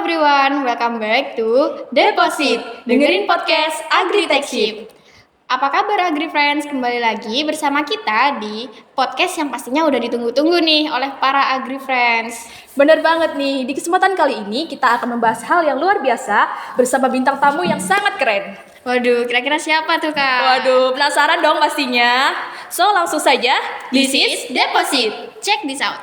everyone, welcome back to Deposit. Dengerin podcast Agritechship. Apa kabar Agri Friends? Kembali lagi bersama kita di podcast yang pastinya udah ditunggu-tunggu nih oleh para Agri Friends. Bener banget nih, di kesempatan kali ini kita akan membahas hal yang luar biasa bersama bintang tamu yang sangat keren. Waduh, kira-kira siapa tuh Kak? Waduh, penasaran dong pastinya. So langsung saja, This is Deposit. Check this out.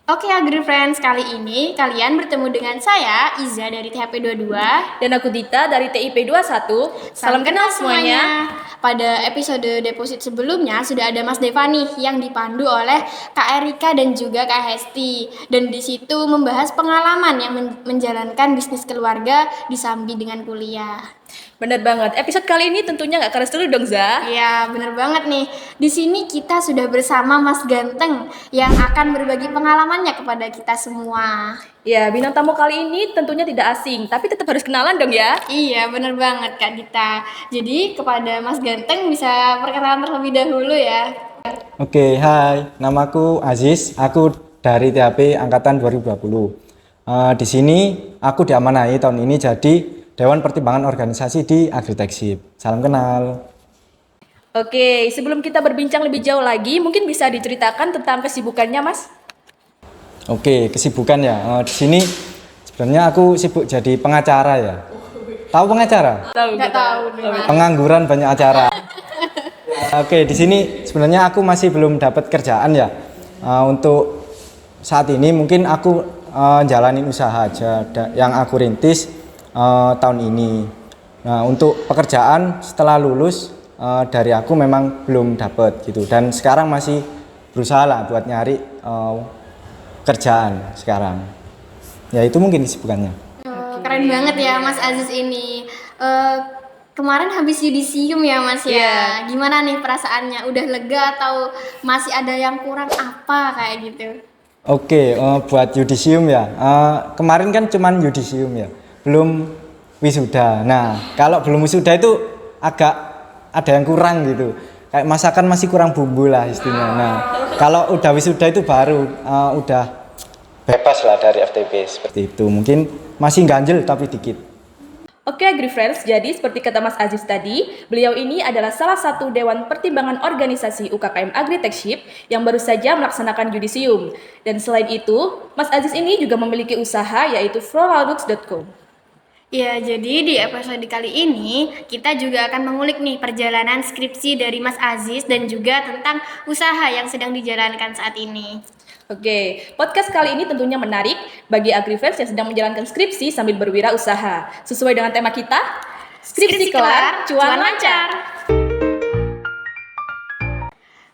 Oke Agri Friends, kali ini kalian bertemu dengan saya, Iza dari THP 22 dan aku Dita dari TIP 21. Salam kenal semuanya. Pada episode deposit sebelumnya sudah ada Mas Devani yang dipandu oleh Kak Erika dan juga Kak Hesti. Dan di situ membahas pengalaman yang menjalankan bisnis keluarga disambi dengan kuliah. Bener banget, episode kali ini tentunya gak keras dulu dong Za. Iya, bener banget nih. Di sini kita sudah bersama Mas Ganteng yang akan berbagi pengalamannya kepada kita semua. Ya, bintang tamu kali ini tentunya tidak asing, tapi tetap harus kenalan dong ya. Iya, bener banget Kak Dita. Jadi kepada Mas Ganteng bisa perkenalan terlebih dahulu ya. Oke, hai. Namaku Aziz. Aku dari THP angkatan 2020. Di sini aku diamanahi tahun ini jadi Dewan Pertimbangan Organisasi di Agritechship. Salam kenal. Oke, sebelum kita berbincang lebih jauh lagi, mungkin bisa diceritakan tentang kesibukannya Mas? Oke, kesibukan ya. Di sini sebenarnya aku sibuk jadi pengacara ya. Tahu pengacara? Nggak tahu. Pengangguran banyak acara. Oke, di sini sebenarnya aku masih belum dapat kerjaan ya. Untuk saat ini mungkin aku jalanin usaha aja yang aku rintis tahun ini. Nah, untuk pekerjaan setelah lulus dari aku memang belum dapat gitu. Dan sekarang masih berusaha lah buat nyari kerjaan sekarang. Ya itu mungkin kesibukannya. Keren banget ya Mas Aziz ini. Kemarin habis yudisium ya Mas ya. Yeah. Gimana nih perasaannya? Udah lega atau masih ada yang kurang apa kayak gitu? Oke, buat yudisium ya. Kemarin kan cuman yudisium ya, belum wisuda. Nah, kalau belum wisuda itu agak ada yang kurang gitu. Kayak masakan masih kurang bumbu lah istilahnya. Nah, kalau udah wisuda itu baru udah bebas lah dari FTP seperti itu. Mungkin masih ganjel tapi dikit. Oke Agri Friends, jadi seperti kata Mas Aziz tadi, beliau ini adalah salah satu Dewan Pertimbangan Organisasi UKKM Agritechship yang baru saja melaksanakan yudisium. Dan selain itu, Mas Aziz ini juga memiliki usaha yaitu floralbooks.com. Ya, jadi di episode kali ini kita juga akan mengulik nih perjalanan skripsi dari Mas Aziz dan juga tentang usaha yang sedang dijalankan saat ini. Oke, podcast kali ini tentunya menarik bagi agrifans yang sedang menjalankan skripsi sambil berwirausaha. Sesuai dengan tema kita, skripsi kelar, cuan lancar.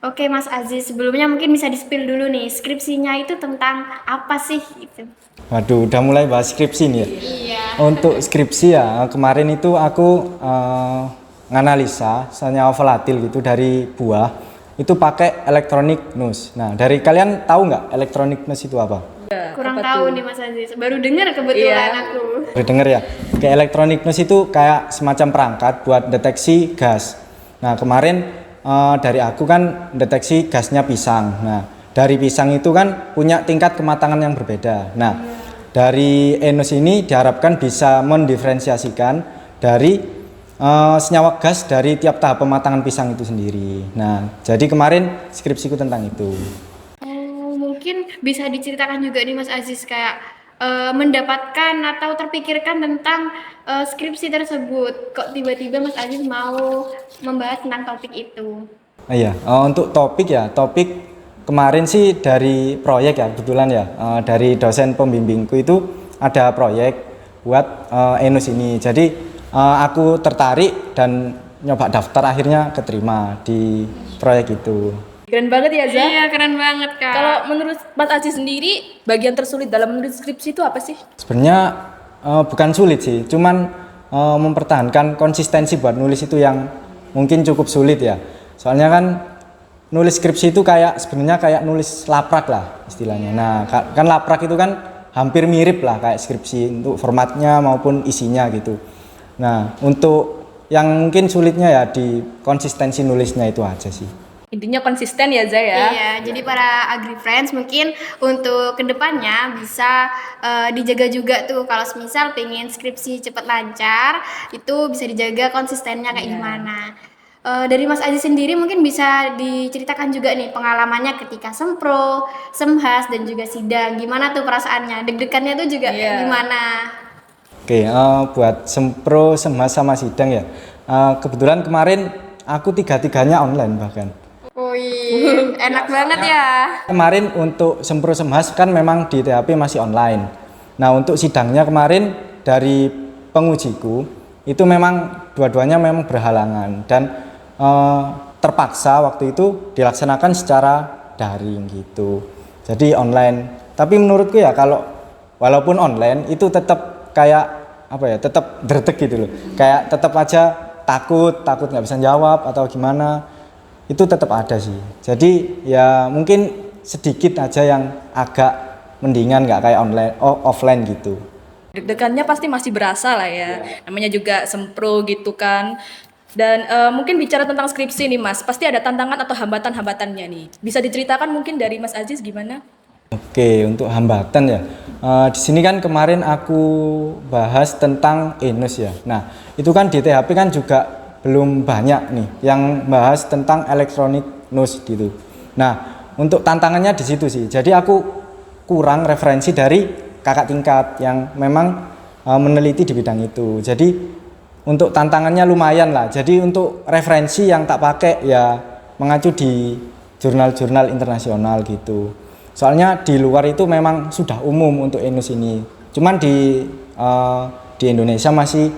Oke Mas Aziz, sebelumnya mungkin bisa di-spill dulu nih, skripsinya itu tentang apa sih gitu? Waduh, udah mulai bahas skripsi nih ya. Iya. Untuk skripsi ya, kemarin itu aku nganalisa senyawa volatil gitu dari buah. Itu pakai electronic nose. Nah, dari kalian tahu nggak electronic nose itu apa? Kurang tahu nih Mas Aziz, baru dengar kebetulan aku. Udah denger ya? Kayak electronic nose itu kayak semacam perangkat buat deteksi gas. Nah, kemarin dari aku kan deteksi gasnya pisang. Nah, dari pisang itu kan punya tingkat kematangan yang berbeda. Nah, dari enos ini diharapkan bisa mendiferensiasikan dari senyawa gas dari tiap tahap pematangan pisang itu sendiri. Nah, jadi kemarin skripsiku tentang itu. Mungkin bisa diceritakan juga nih Mas Aziz kayak mendapatkan atau terpikirkan tentang skripsi tersebut. Kok tiba-tiba Mas Aziz mau membahas tentang topik itu? Iya, untuk topik kemarin sih dari proyek ya, kebetulan ya, dari dosen pembimbingku itu ada proyek buat enos ini. Jadi aku tertarik dan nyoba daftar, akhirnya keterima di proyek itu. Keren banget ya Za? Iya, keren banget Kak. Kalau menurut Mas Aziz sendiri, bagian tersulit dalam menulis skripsi itu apa sih? Sebenarnya bukan sulit sih, cuman mempertahankan konsistensi buat nulis itu yang mungkin cukup sulit ya. Soalnya kan nulis skripsi itu sebenarnya kayak nulis laprak lah istilahnya. Nah, kan laprak itu kan hampir mirip lah kayak skripsi untuk formatnya maupun isinya gitu. Nah, untuk yang mungkin sulitnya ya di konsistensi nulisnya itu aja sih. Intinya konsisten ya Zay ya. Iya, jadi para Agri Friends mungkin untuk kedepannya bisa dijaga juga tuh kalau semisal pengen skripsi cepet lancar, itu bisa dijaga konsistennya kayak gimana. Dari Mas Aziz sendiri mungkin bisa diceritakan juga nih pengalamannya ketika sempro, semhas dan juga sidang. Gimana tuh perasaannya? Deg-degannya tuh juga kayak gimana? Oke, buat sempro, semhas sama sidang ya. Kebetulan kemarin aku tiga-tiganya online bahkan. Wih, enak banget ya. Kemarin untuk sempro semhas kan memang di THP masih online. Nah untuk sidangnya kemarin dari pengujiku itu memang dua-duanya memang berhalangan dan terpaksa waktu itu dilaksanakan secara daring gitu. Jadi online. Tapi menurutku ya kalau walaupun online itu tetap kayak apa ya, tetap derdek gitu loh. Kayak tetap aja takut nggak bisa jawab atau gimana. Itu tetap ada sih. Jadi ya mungkin sedikit aja yang agak mendingan nggak kayak online offline gitu. Deg-degannya pasti masih berasa lah ya. Namanya juga sempro gitu kan. Dan mungkin bicara tentang skripsi nih Mas, pasti ada tantangan atau hambatan-hambatannya nih. Bisa diceritakan mungkin dari Mas Aziz gimana? Oke, untuk hambatan ya. Di sini kan kemarin aku bahas tentang ENUS ya. Nah, itu kan di THP kan juga belum banyak nih yang bahas tentang elektronik NUS gitu. Nah, untuk tantangannya di situ sih. Jadi aku kurang referensi dari kakak tingkat yang memang meneliti di bidang itu. Jadi untuk tantangannya lumayan lah. Jadi untuk referensi yang tak pakai ya mengacu di jurnal-jurnal internasional gitu. Soalnya di luar itu memang sudah umum untuk ENUS ini. Cuman di Indonesia masih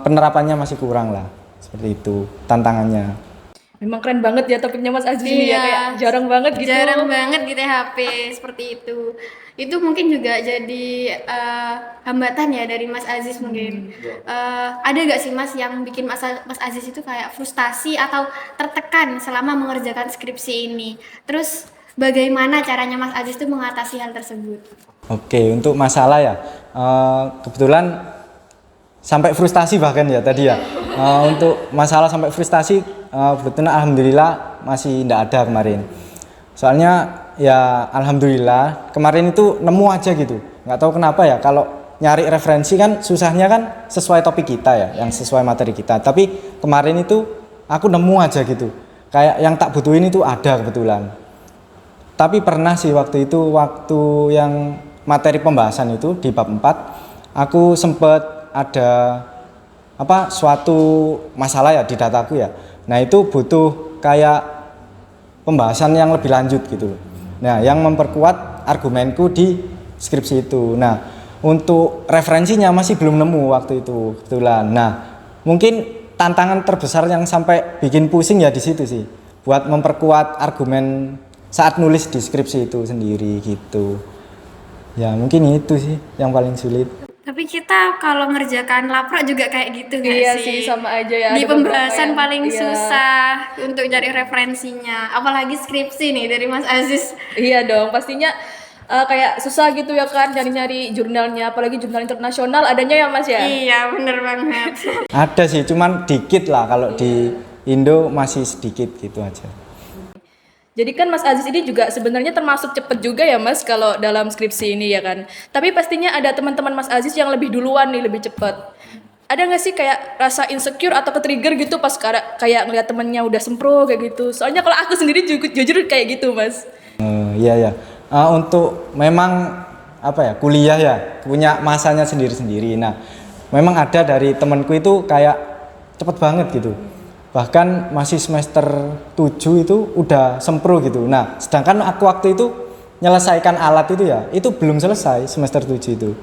penerapannya masih kurang lah. Seperti itu tantangannya. Memang keren banget ya topiknya Mas Aziz ini ya, kayak jarang banget gitu. Jarang banget di THP seperti itu. Itu mungkin juga jadi hambatan ya dari Mas Aziz mungkin. Ada gak sih Mas yang bikin Mas Aziz itu kayak frustasi atau tertekan selama mengerjakan skripsi ini? Terus bagaimana caranya Mas Aziz itu mengatasi hal tersebut? Oke, untuk masalah ya, kebetulan sampai frustasi bahkan ya tadi ya. Untuk masalah sampai frustasi, kebetulan alhamdulillah masih tidak ada kemarin. Soalnya ya alhamdulillah kemarin itu nemu aja gitu. Nggak tahu kenapa ya, kalau nyari referensi kan susahnya kan sesuai topik kita ya, yang sesuai materi kita. Tapi kemarin itu aku nemu aja gitu. Kayak yang tak butuhin itu ada kebetulan. Tapi pernah sih waktu itu, waktu yang materi pembahasan itu di bab 4, aku sempet ada suatu masalah ya di dataku ya. Nah itu butuh kayak pembahasan yang lebih lanjut gitu. Nah yang memperkuat argumenku di skripsi itu. Nah untuk referensinya masih belum nemu waktu itu kebetulan. Nah mungkin tantangan terbesar yang sampai bikin pusing ya di situ sih, buat memperkuat argumen saat nulis di skripsi itu sendiri gitu. Ya mungkin itu sih yang paling sulit. Tapi kita kalau ngerjakan laprak juga kayak gitu nggak Iya sih? sih, sama aja ya. Di Ada pembahasan beberapa paling iya. susah untuk cari referensinya. Apalagi skripsi nih dari Mas Aziz. Iya dong, pastinya kayak susah gitu ya kan nyari-nyari jurnalnya, apalagi jurnal internasional adanya ya Mas ya. Iya, bener banget. Ada sih, cuman dikit lah, kalau di Indo masih sedikit gitu aja. Jadi kan Mas Aziz ini juga sebenarnya termasuk cepet juga ya Mas kalau dalam skripsi ini ya kan. Tapi pastinya ada teman-teman Mas Aziz yang lebih duluan nih, lebih cepet. Ada nggak sih kayak rasa insecure atau ke-trigger gitu pas kayak ngeliat temennya udah sempro kayak gitu? Soalnya kalau aku sendiri jujur kayak gitu Mas. Iya ya. Untuk memang kuliah ya punya masanya sendiri-sendiri. Nah, memang ada dari temanku itu kayak cepet banget gitu. Bahkan masih semester 7 itu udah sempro gitu. Nah, sedangkan aku waktu itu menyelesaikan alat itu ya, itu belum selesai semester 7 itu.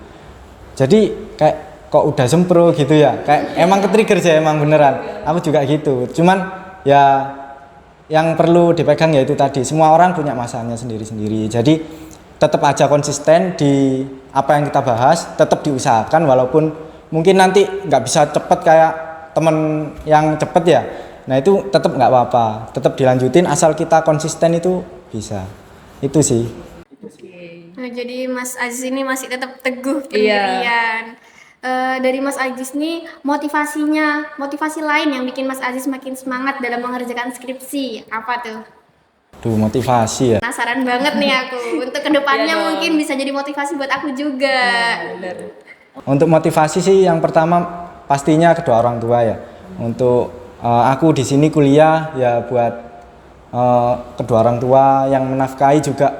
Jadi kayak kok udah sempro gitu ya. Kayak emang ke-trigger sih, emang beneran. Aku juga gitu. Cuman ya yang perlu dipegang ya itu tadi, semua orang punya masanya sendiri-sendiri. Jadi tetap aja konsisten di apa yang kita bahas, tetap diusahakan walaupun mungkin nanti nggak bisa cepet kayak temen yang cepet ya. Nah itu tetap nggak apa-apa, tetap dilanjutin asal kita konsisten itu bisa. Itu sih. Nah, jadi Mas Aziz ini masih tetap teguh pendirian. dari Mas Aziz nih motivasi lain yang bikin Mas Aziz makin semangat dalam mengerjakan skripsi apa tuh? Duh, motivasi ya. Penasaran banget nih aku. Untuk kedepannya Iya dong. mungkin bisa jadi motivasi buat aku juga. Benar. Untuk motivasi sih yang pertama pastinya kedua orang tua ya. Untuk aku di sini kuliah ya buat kedua orang tua yang menafkahi juga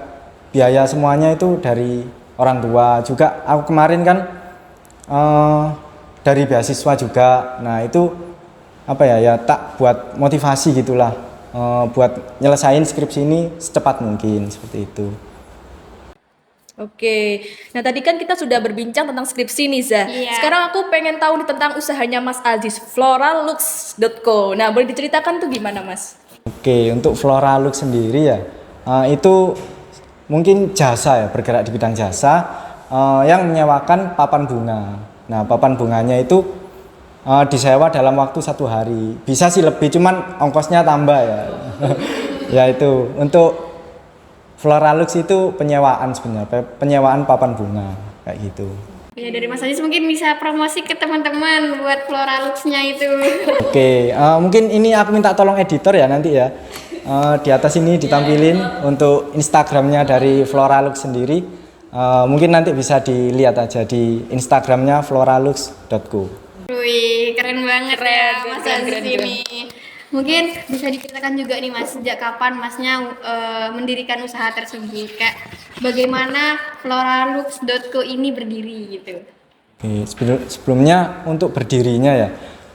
biaya semuanya itu dari orang tua juga. Aku kemarin kan dari beasiswa juga. Nah itu apa ya tak buat motivasi gitulah buat nyelesain skripsi ini secepat mungkin seperti itu. Oke, nah tadi kan kita sudah berbincang tentang skripsi nih Zah. Iya. Sekarang aku pengen tahu nih tentang usahanya Mas Aziz, floralux.co. Nah boleh diceritakan tuh gimana Mas? Oke, untuk Floralux sendiri ya, itu mungkin jasa ya, bergerak di bidang jasa yang menyewakan papan bunga. Nah, papan bunganya itu disewa dalam waktu 1 hari. Bisa sih lebih, cuman ongkosnya tambah ya. Ya itu, untuk Floralux itu penyewaan sebenarnya, penyewaan papan bunga, kayak gitu. Ya dari Mas Aziz mungkin bisa promosi ke teman-teman buat Floralux-nya itu. Oke, mungkin ini aku minta tolong editor ya nanti ya. Di atas ini ditampilin untuk Instagramnya dari Floralux sendiri. Mungkin nanti bisa dilihat aja di Instagramnya floralux.co. Wih, keren banget ya Mas keren, Aziz keren. ini. Mungkin bisa diceritakan juga nih Mas, sejak kapan Masnya mendirikan usaha tersebut? Kayak bagaimana floralux.co ini berdiri gitu. Oke, sebelumnya untuk berdirinya ya.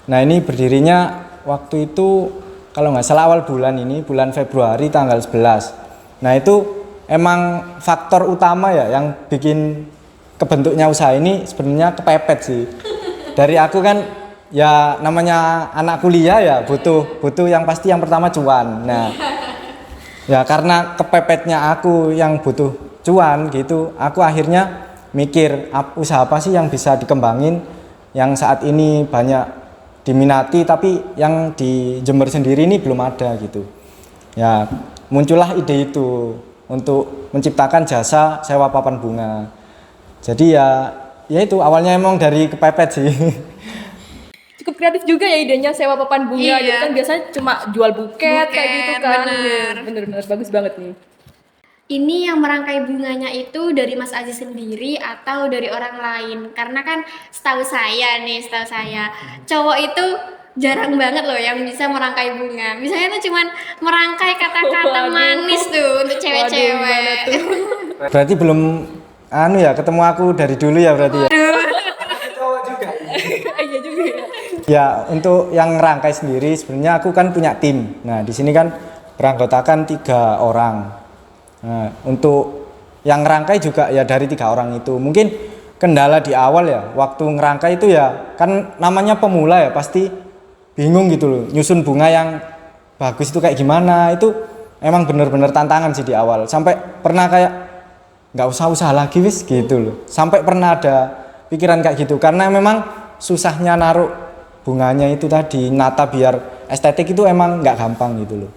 Nah ini berdirinya waktu itu kalau nggak salah awal bulan ini, bulan Februari tanggal 11. Nah itu emang faktor utama ya yang bikin kebentuknya usaha ini sebenarnya kepepet sih. Dari aku kan ya namanya anak kuliah ya butuh yang pasti yang pertama cuan. Nah ya karena kepepetnya aku yang butuh cuan gitu, aku akhirnya mikir usaha apa sih yang bisa dikembangin yang saat ini banyak diminati tapi yang di Jember sendiri ini belum ada gitu. Ya muncullah ide itu untuk menciptakan jasa sewa papan bunga. Jadi ya itu awalnya emang dari kepepet sih. Cukup kreatif juga ya idenya sewa papan bunga. Iya. Jadi kan biasanya cuma jual buket kayak gitu kan. bener. Bener-bener bagus banget nih. Ini yang merangkai bunganya itu dari Mas Aziz sendiri atau dari orang lain? Karena kan setahu saya cowok itu jarang banget loh yang bisa merangkai bunga. Misalnya tuh cuman merangkai kata-kata Waduh. manis tuh untuk Waduh, gimana cewek-cewek. tuh? Berarti belum ketemu aku dari dulu ya berarti ya. Iya juga ya. Ya untuk yang ngerangkai sendiri sebenarnya aku kan punya tim. Nah di sini kan beranggotakan 3 orang. Nah, untuk yang ngerangkai juga ya dari 3 orang itu. Mungkin kendala di awal ya waktu ngerangkai itu ya kan namanya pemula ya pasti bingung gitu loh. Nyusun bunga yang bagus itu kayak gimana itu emang bener-bener tantangan sih di awal. Sampai pernah kayak nggak usah usaha lagi wis gitu loh. Sampai pernah ada pikiran kayak gitu karena memang susahnya naruh bunganya itu tadi nata biar estetik itu emang nggak gampang gitu loh.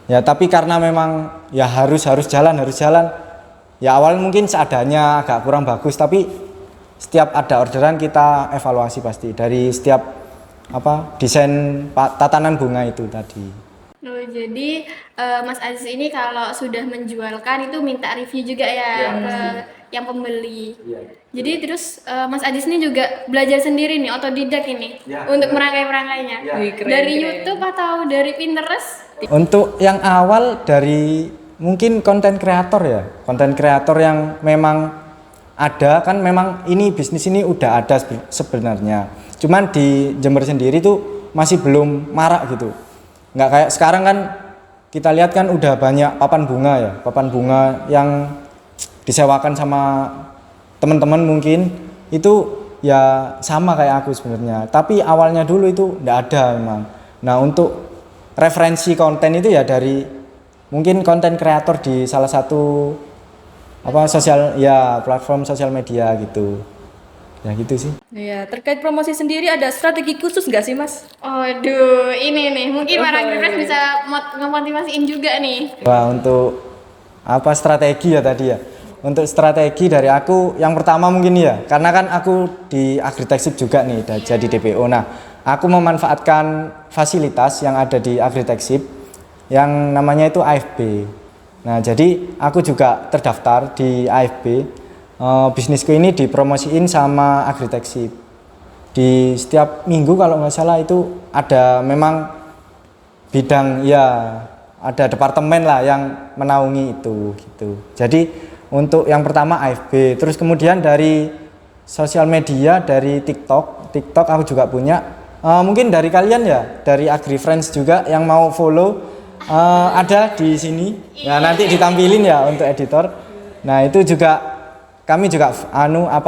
Ya tapi karena memang ya harus jalan. Ya awal mungkin seadanya agak kurang bagus tapi setiap ada orderan kita evaluasi pasti dari setiap desain tatanan bunga itu tadi. Oh, jadi Mas Aziz ini kalau sudah menjualkan itu minta review juga ya ke yang pembeli. Jadi terus Mas Aziz ini juga belajar sendiri nih, otodidak ini untuk merangkai-merangkainya. Wih, keren, Dari keren. YouTube atau dari Pinterest? Untuk yang awal dari mungkin konten kreator ya, konten kreator yang memang ada kan memang ini bisnis ini udah ada sebenarnya. Cuman di Jember sendiri tuh masih belum marak gitu. Nggak kayak sekarang kan kita lihat kan udah banyak papan bunga ya, papan bunga yang disewakan sama teman-teman mungkin itu ya sama kayak aku sebenarnya. Tapi awalnya dulu itu nggak ada memang. Nah untuk referensi konten itu ya dari mungkin konten kreator di salah satu platform sosial media gitu. Ya gitu sih. Iya, terkait promosi sendiri ada strategi khusus nggak sih Mas? Aduh, ini nih mungkin para Agrifresh bisa ngemotivasiin juga nih. Wah untuk strategi ya tadi ya. untuk strategi dari aku yang pertama mungkin ya, karena kan aku di Agritechship juga nih, jadi DPO. Nah, aku memanfaatkan fasilitas yang ada di Agritechship yang namanya itu AFB. Nah, jadi aku juga terdaftar di AFB. Bisnisku ini dipromosiin sama Agritechship. Di setiap minggu kalau nggak salah itu ada memang bidang ya, ada departemen lah yang menaungi itu gitu. Jadi untuk yang pertama AFB, terus kemudian dari sosial media, dari TikTok aku juga punya. Mungkin dari kalian ya, dari AgriFriends juga yang mau follow ada di sini. Nah, nanti ditampilin ya untuk editor. Nah, itu juga kami juga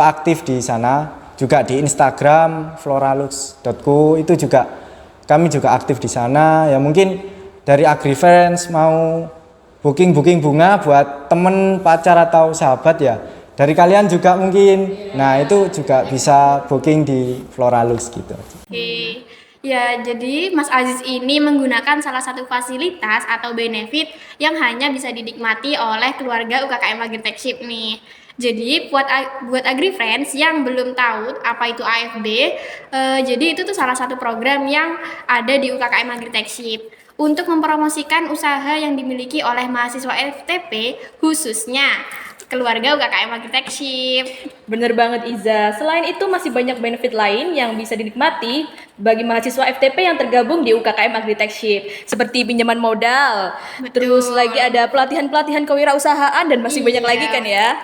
aktif di sana, juga di Instagram floralux.co itu juga kami juga aktif di sana. Ya mungkin dari AgriFriends mau booking bunga buat temen, pacar atau sahabat ya, dari kalian juga mungkin. Nah, itu juga bisa booking di Floralux gitu. Oke. Ya, jadi Mas Aziz ini menggunakan salah satu fasilitas atau benefit yang hanya bisa dinikmati oleh keluarga UKKM Agritechship nih. Jadi buat AgriFriends yang belum tahu apa itu AFB, jadi itu tuh salah satu program yang ada di UKKM Agritechship untuk mempromosikan usaha yang dimiliki oleh mahasiswa FTP, khususnya keluarga UKKM Agritechship. Bener banget Iza. Selain itu masih banyak benefit lain yang bisa dinikmati bagi mahasiswa FTP yang tergabung di UKKM Agritechship, seperti pinjaman modal. Betul. Terus lagi ada pelatihan-pelatihan kewirausahaan dan masih banyak lagi kan ya.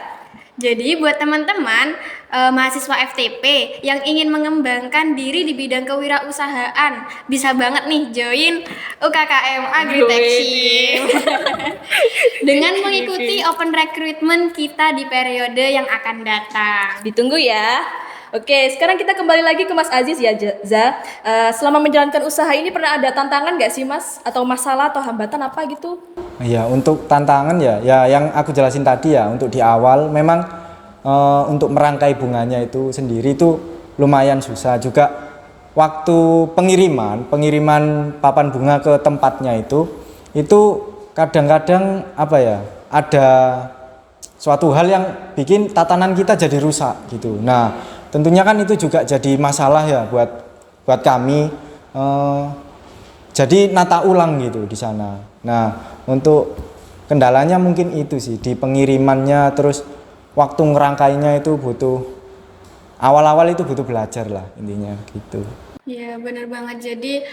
Jadi buat teman-teman mahasiswa FTP yang ingin mengembangkan diri di bidang kewirausahaan, bisa banget nih join UKKM Agritechship dengan mengikuti open recruitment kita di periode yang akan datang. Ditunggu ya. Oke, sekarang kita kembali lagi ke Mas Aziz ya, Za. Selama menjalankan usaha ini pernah ada tantangan nggak sih Mas? Atau masalah atau hambatan apa gitu? Ya, untuk tantangan ya yang aku jelasin tadi ya, untuk di awal memang untuk merangkai bunganya itu sendiri itu lumayan susah. Juga waktu pengiriman papan bunga ke tempatnya itu kadang-kadang ada suatu hal yang bikin tatanan kita jadi rusak gitu. Nah, tentunya kan itu juga jadi masalah ya buat kami. Jadi nata ulang gitu di sana. Nah, untuk kendalanya mungkin itu sih di pengirimannya, terus waktu ngerangkainya itu awal-awal itu butuh belajar lah intinya gitu. Ya, benar banget. Jadi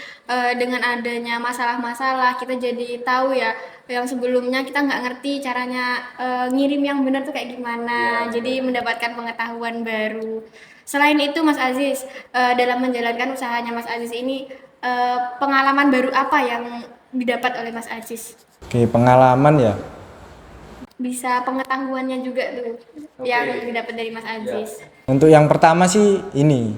dengan adanya masalah-masalah kita jadi tahu ya, yang sebelumnya kita nggak ngerti caranya ngirim yang benar tuh kayak gimana. Jadi mendapatkan pengetahuan baru. Selain itu Mas Aziz, dalam menjalankan usahanya Mas Aziz ini, pengalaman baru apa yang didapat oleh Mas Aziz? Oke, pengalaman ya. Bisa pengetahuannya juga tuh yang didapat dari Mas Aziz. Untuk yang pertama sih ini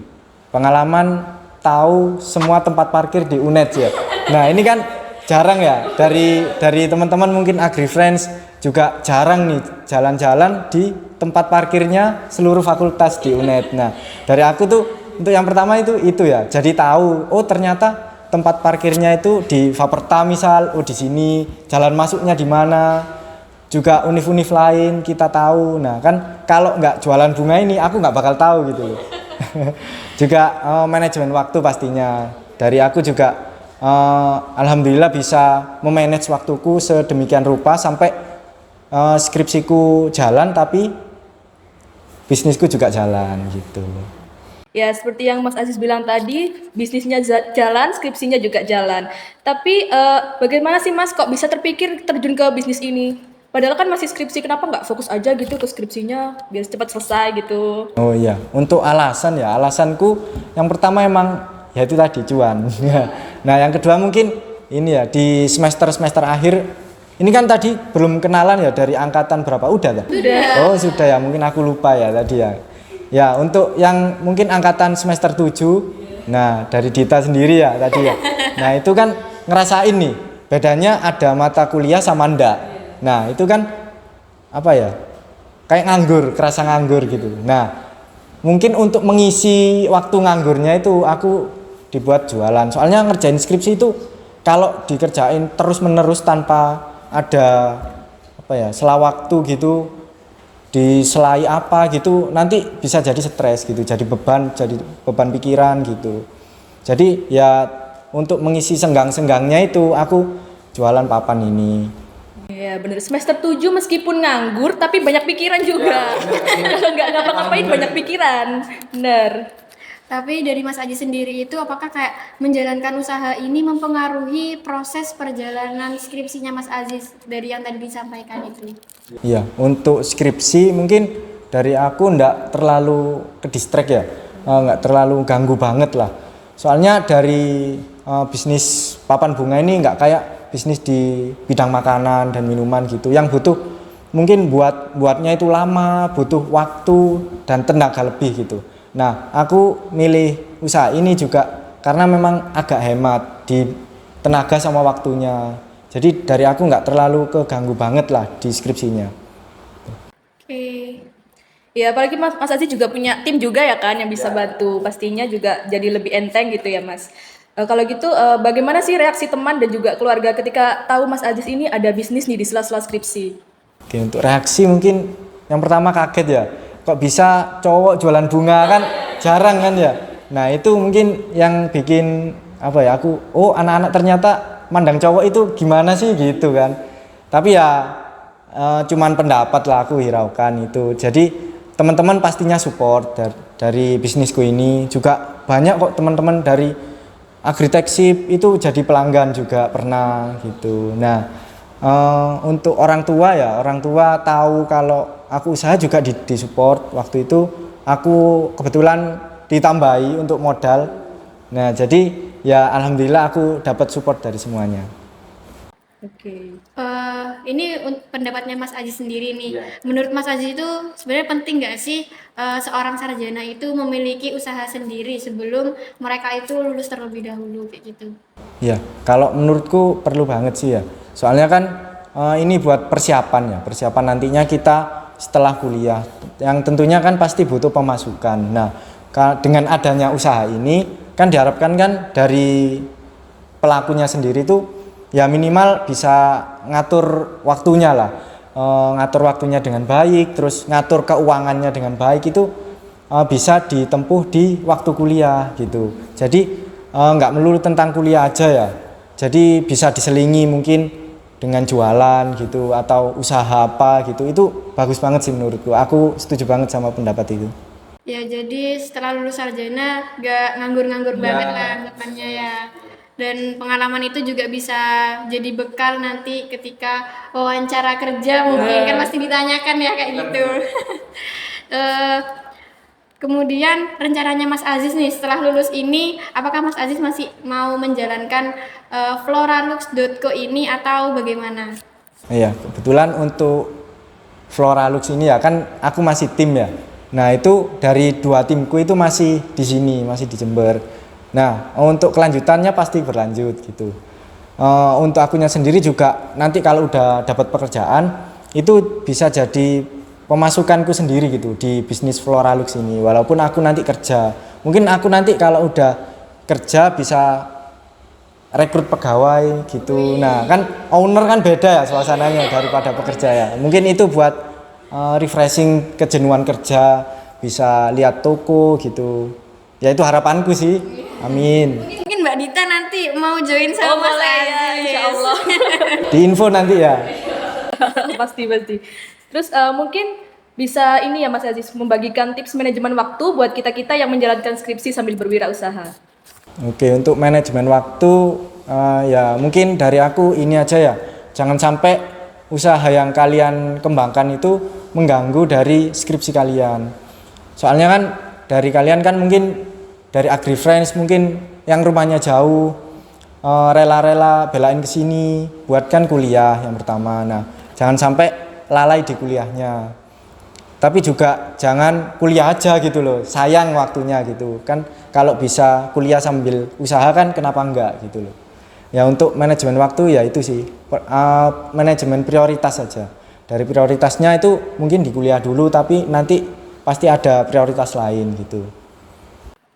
pengalaman tahu semua tempat parkir di UNED ya. Nah, ini kan jarang ya, dari teman-teman mungkin AgriFriends juga jarang nih jalan-jalan di tempat parkirnya seluruh fakultas di UNED. Nah, dari aku tuh untuk yang pertama itu ya, jadi tahu ternyata tempat parkirnya itu di Faperta misal, di sini jalan masuknya di mana, juga univ-univ lain kita tahu. Nah, kan kalau nggak jualan bunga ini aku nggak bakal tahu gitu loh. Juga manajemen waktu pastinya dari aku juga alhamdulillah bisa memanage waktuku sedemikian rupa sampai skripsiku jalan tapi bisnisku juga jalan gitu. Ya, seperti yang Mas Aziz bilang tadi, bisnisnya jalan, skripsinya juga jalan. Tapi bagaimana sih Mas kok bisa terpikir terjun ke bisnis ini? Padahal kan masih skripsi, kenapa nggak fokus aja gitu ke skripsinya biar cepat selesai gitu? Oh iya, untuk alasanku yang pertama emang ya itu tadi cuan. Nah, yang kedua mungkin ini ya di semester akhir ini kan tadi belum kenalan ya dari angkatan berapa udah? Sudah. Oh sudah ya, mungkin aku lupa ya tadi ya. Ya, untuk yang mungkin angkatan semester 7, nah dari Dita sendiri ya tadi ya. Nah, itu kan ngerasain nih, bedanya ada mata kuliah sama ndak. Nah, itu kan kayak nganggur, kerasa nganggur gitu. Nah, mungkin untuk mengisi waktu nganggurnya itu aku dibuat jualan. Soalnya ngerjain skripsi itu kalau dikerjain terus-menerus tanpa ada sela waktu gitu, diselai apa gitu nanti bisa jadi stres gitu, jadi beban pikiran gitu. Jadi ya untuk mengisi senggang-senggangnya itu aku jualan papan ini. Iya bener, semester 7 meskipun nganggur tapi banyak pikiran juga. Kalau nggak ngapa-ngapain banyak pikiran, bener. Tapi dari Mas Aji sendiri itu apakah kayak menjalankan usaha ini mempengaruhi proses perjalanan skripsinya Mas Aziz dari yang tadi disampaikan itu? Iya, untuk skripsi mungkin dari aku ndak terlalu ke distract ya, nggak terlalu ganggu banget lah. Soalnya dari bisnis papan bunga ini nggak kayak bisnis di bidang makanan dan minuman gitu, yang butuh mungkin buatnya itu lama, butuh waktu dan tenaga lebih gitu. Nah, aku milih usaha ini juga karena memang agak hemat di tenaga sama waktunya. Jadi dari aku nggak terlalu keganggu banget lah di skripsinya. Oke. Ya apalagi Mas Aziz juga punya tim juga ya kan yang bisa bantu. Pastinya juga jadi lebih enteng gitu ya Mas. Kalau gitu bagaimana sih reaksi teman dan juga keluarga ketika tahu Mas Aziz ini ada bisnis nih di sela-sela skripsi? Oke, untuk reaksi mungkin yang pertama kaget ya. Kok bisa cowok jualan bunga, kan jarang kan ya. Nah, itu mungkin yang bikin apa ya, aku anak-anak ternyata mandang cowok itu gimana sih gitu kan. Tapi ya cuman pendapat lah aku hiraukan itu. Jadi teman-teman pastinya support dari bisnisku ini. Juga banyak kok teman-teman dari Agritechship itu jadi pelanggan juga pernah gitu. Nah, untuk orang tua tahu kalau aku usaha juga disupport. Waktu itu aku kebetulan ditambahi untuk modal. Nah, jadi ya alhamdulillah aku dapat support dari semuanya. Oke. Ini pendapatnya Mas Aji sendiri nih. Menurut Mas Aji itu sebenarnya penting nggak sih seorang sarjana itu memiliki usaha sendiri sebelum mereka itu lulus terlebih dahulu kayak gitu? Ya, kalau menurutku perlu banget sih ya. Soalnya kan ini buat persiapan ya, persiapan nantinya kita setelah kuliah. Yang tentunya kan pasti butuh pemasukan. Nah, dengan adanya usaha ini kan diharapkan kan dari pelakunya sendiri tuh ya minimal bisa ngatur waktunya lah, ngatur waktunya dengan baik, terus ngatur keuangannya dengan baik itu bisa ditempuh di waktu kuliah gitu. Jadi nggak melulu tentang kuliah aja ya, jadi bisa diselingi mungkin dengan jualan gitu atau usaha apa gitu. Itu bagus banget sih menurutku, aku setuju banget sama pendapat itu. Ya, jadi setelah lulus sarjana gak nganggur-nganggur banget lah anggapannya ya. Dan pengalaman itu juga bisa jadi bekal nanti ketika wawancara kerja mungkin kan pasti ditanyakan ya kayak gitu. Eh, Kemudian rencananya Mas Aziz nih setelah lulus ini, apakah Mas Aziz masih mau menjalankan floralux.co ini atau bagaimana? Iya, kebetulan untuk Floralux ini ya kan aku masih tim ya. Nah, itu dari 2 timku itu masih di sini, masih di Jember. Nah, untuk kelanjutannya pasti berlanjut gitu. Untuk akunya sendiri juga nanti kalau udah dapat pekerjaan itu bisa jadi pemasukanku sendiri gitu di bisnis Floralux ini. Walaupun aku nanti kerja, mungkin aku nanti kalau udah kerja bisa rekrut pegawai gitu. Nah, kan owner kan beda ya suasananya daripada pekerja ya. Mungkin itu buat refreshing kejenuhan kerja, bisa lihat toko gitu. Ya itu harapanku sih. Amin. Mungkin Mbak Dita nanti mau join sama Mas boleh ya, Aziz. insya Allah. Di info nanti ya. pasti. Terus mungkin bisa ini ya Mas Aziz membagikan tips manajemen waktu buat kita-kita yang menjalankan skripsi sambil berwirausaha. Oke, untuk manajemen waktu ya mungkin dari aku ini aja ya. Jangan sampai usaha yang kalian kembangkan itu mengganggu dari skripsi kalian. Soalnya kan dari kalian kan mungkin dari AgriFriends mungkin yang rumahnya jauh, rela-rela belain ke sini buatkan kuliah yang pertama. Nah, jangan sampai lalai di kuliahnya. Tapi juga jangan kuliah aja gitu loh, sayang waktunya gitu kan. Kalau bisa kuliah sambil usaha kan kenapa enggak gitu loh. Ya untuk manajemen waktu ya itu sih, manajemen prioritas saja. Dari prioritasnya itu mungkin di kuliah dulu tapi nanti pasti ada prioritas lain gitu.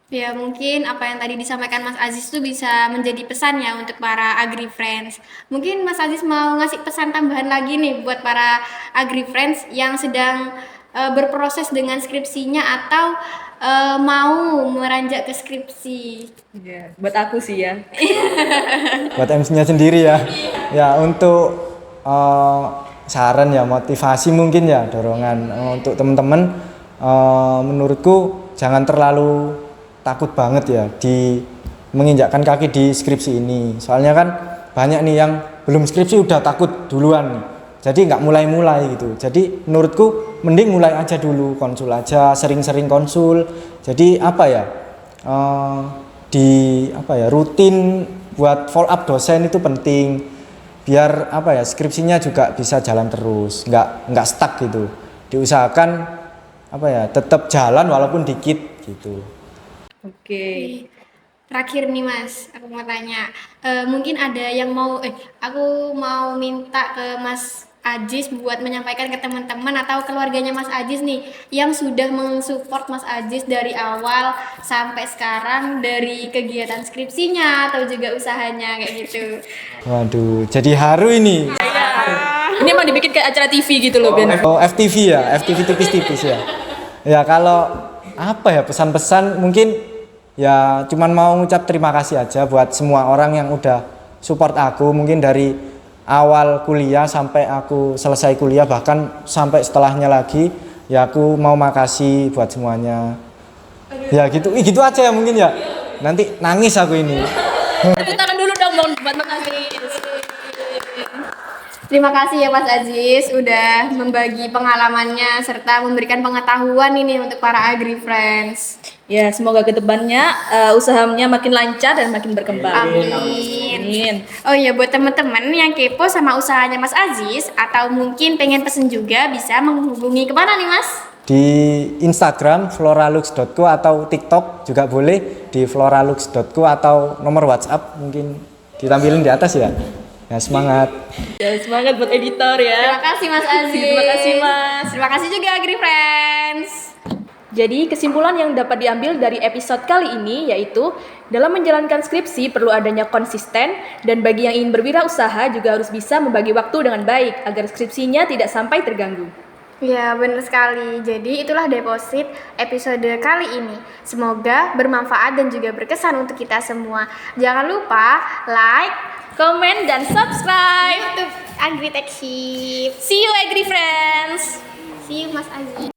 Ya, mungkin apa yang tadi disampaikan Mas Aziz itu bisa menjadi pesan ya untuk para AgriFriends. Mungkin Mas Aziz mau ngasih pesan tambahan lagi nih buat para AgriFriends yang sedang berproses dengan skripsinya atau mau meranjak ke skripsi? Iya, buat aku sih ya. Buat MC-nya sendiri ya. Ya untuk saran ya, motivasi mungkin ya, dorongan untuk teman-teman, menurutku jangan terlalu takut banget ya di menginjakkan kaki di skripsi ini. Soalnya kan banyak nih yang belum skripsi udah takut duluan nih. Jadi nggak mulai-mulai gitu. Jadi menurutku mending mulai aja dulu, konsul aja, sering-sering konsul. Jadi apa ya, rutin buat follow up dosen itu penting. Biar apa ya, skripsinya juga bisa jalan terus, nggak stuck gitu. Diusahakan apa ya, tetap jalan walaupun dikit gitu. Oke. Terakhir nih Mas, aku mau tanya, mungkin ada yang aku mau minta ke Mas Ajis buat menyampaikan ke teman-teman atau keluarganya Mas Ajis nih yang sudah mensupport Mas Ajis dari awal sampai sekarang, dari kegiatan skripsinya atau juga usahanya kayak gitu. Waduh, jadi haru ini. Ini emang dibikin kayak acara TV gitu loh, Ben. Oh, FTV ya, FTV tipis-tipis ya. Ya kalau apa ya, pesan-pesan mungkin ya cuman mau ngucap terima kasih aja buat semua orang yang udah support aku, mungkin dari awal kuliah sampai aku selesai kuliah, bahkan sampai setelahnya lagi. Ya aku mau makasih buat semuanya. Ya gitu, gitu aja ya mungkin ya. Nanti nangis aku ini. Tepuk tangan dulu dong buat Mas Aziz. Terima kasih ya Mas Aziz udah membagi pengalamannya serta memberikan pengetahuan ini untuk para Agri Friends. Ya, semoga ke depannya usahanya makin lancar dan makin berkembang. Amin. Oh iya, buat teman-teman yang kepo sama usahanya Mas Aziz atau mungkin pengen pesen juga, bisa menghubungi kemana nih Mas? Di Instagram floralux.co atau TikTok juga boleh di floralux.co atau nomor WhatsApp mungkin ditampilin di atas ya. Ya semangat. Ya, semangat buat editor ya. Terima kasih Mas Aziz. Terima kasih, Mas. Terima kasih juga Agri Friends. Jadi kesimpulan yang dapat diambil dari episode kali ini yaitu dalam menjalankan skripsi perlu adanya konsisten, dan bagi yang ingin berwirausaha juga harus bisa membagi waktu dengan baik agar skripsinya tidak sampai terganggu. Ya, benar sekali. Jadi itulah Deposit episode kali ini. Semoga bermanfaat dan juga berkesan untuk kita semua. Jangan lupa like, Komen dan subscribe. YouTube Agri Tech Ship. See you Agri Friends. See you Mas Aziz.